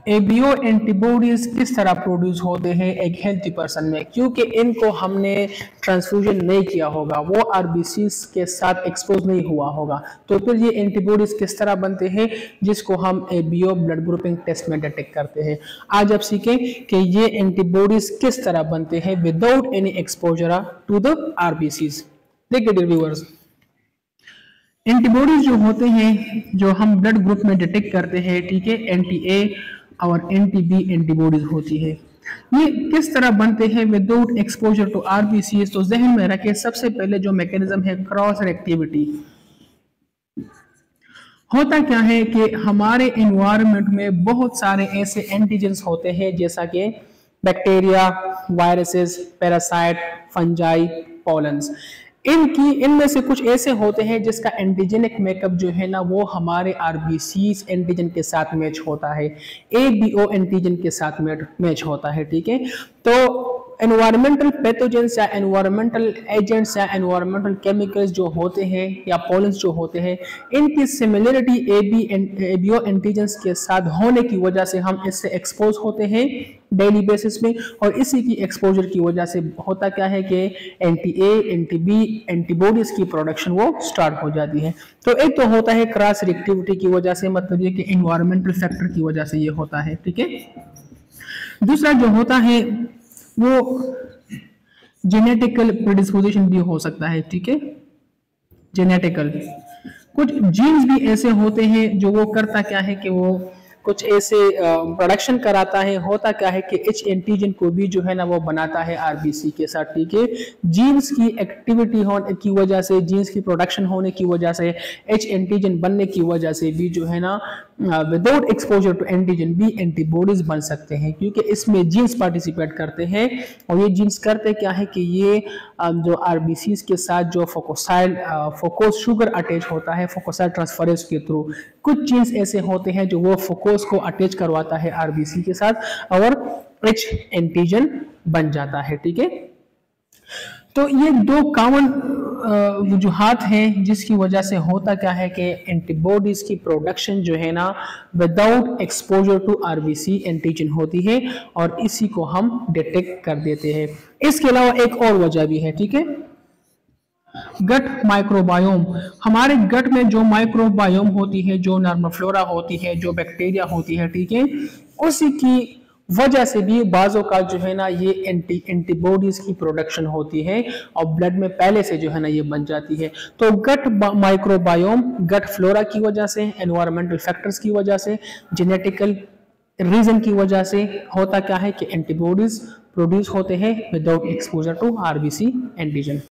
ABO antibodies किस तरह produce होते हैं एक हेल्थी पर्सन में, क्योंकि इनको हमने ट्रांसफ्यूजन नहीं किया होगा, वो आरबीसीज के साथ एक्सपोज नहीं हुआ होगा, तो फिर ये एंटीबॉडीज किस तरह बनते हैं जिसको हम एबीओ ब्लड ग्रुपिंग टेस्ट में डिटेक्ट करते हैं। आज आप सीखें कि ये एंटीबॉडीज किस तरह बनते हैं without any exposure to the RBCs. देखिए डियर व्यूअर्स, एंटीबॉडीज जो होते हैं जो हम ब्लड ग्रुप में डिटेक्ट करते हैं, ठीक है, एंटी ए और एंटी बी एंटीबॉडीज होती है। ये किस तरह बनते हैं विदाउट एक्सपोजर टू आरबीसीज, तो जहन में रखें सबसे पहले जो मैकेनिज्म है क्रॉस रिएक्टिविटी। होता क्या है कि हमारे एनवायरनमेंट में बहुत सारे ऐसे एंटीजेंस होते हैं जैसा कि bacteria, viruses, parasite, fungi, pollens. इनमें से कुछ ऐसे होते हैं जिसका एंटीजेनिक मेकअप जो है ना वो हमारे आरबीसीज एंटीजन के साथ मैच होता है, एबीओ एंटीजन के साथ मैच होता है, ठीक है। तो एनवायरमेंटल पैथोजेंस या एनवायरमेंटल एजेंट्स या एनवायरमेंटल केमिकल्स जो होते हैं या पॉलन्स जो होते हैं, इनकी सिमिलरिटी एबीओ एंटीजेंस के साथ होने की वजह से हम इससे एक्सपोज होते हैं डेली बेसिस में, और इसी की एक्सपोजर की वजह से होता क्या है कि anti A, anti B antibodies की प्रोडक्शन वो स्टार्ट हो जाती है। तो एक तो होता है क्रॉस रिएक्टिविटी की वजह से, मतलब ये कि एनवायरमेंटल फैक्टर की वजह से ये होता है, ठीक है। दूसरा जो होता है वो जेनेटिकल प्रेडिस्पोजिशन भी हो सकता है, ठीक है। जेनेटिकल कुछ जीन्स भी ऐसे होते हैं जो वो करता क्या है कि वो कुछ ऐसे प्रोडक्शन कराता है। होता क्या है कि एच एंटीजन को भी जो है ना वो बनाता है आरबीसी के साथ, ठीक है। जीन्स की एक्टिविटी होने की वजह से, जीन्स की प्रोडक्शन होने की वजह से, एच एंटीजन बनने की वजह से भी जो है ना विदाउट एक्सपोजर टू एंटीजन भी एंटीबॉडीज बन सकते हैं, क्योंकि इसमें जीन्स पार्टिसिपेट करते हैं। और ये जीन्स करते क्या है कि ये जो आरबीसीज के साथ जो फोकोस शुगर अटैच होता है फोकोसाइल ट्रांसफरेंस के थ्रू, कुछ जीन्स ऐसे होते हैं जो वो फोकोस को अटैच करवाता है आरबीसी के साथ और एच एंटीजन बन जाता है, ठीक है। तो ये दो कॉमन वजूहात हैं जिसकी वजह से होता क्या है कि एंटीबॉडीज की प्रोडक्शन जो है ना without exposure to RBC antigen होती है, और इसी को हम डिटेक्ट कर देते हैं। इसके अलावा एक और वजह भी है, ठीक है। गट माइक्रोबायोम, हमारे गट में जो माइक्रोबायोम होती है, जो नॉर्मल फ्लोरा होती है, जो बैक्टीरिया होती है, ठीक है, उसी की वजह से भी बाजों का जो है ना ये एंटीबॉडीज की प्रोडक्शन होती है और ब्लड में पहले से जो है ना ये बन जाती है। तो गट माइक्रोबायोम, गट फ्लोरा की वजह से, एनवायरमेंटल फैक्टर्स की वजह से, जेनेटिकल रीजन की वजह से होता क्या है कि एंटीबॉडीज प्रोड्यूस होते हैं without exposure to RBC antigen.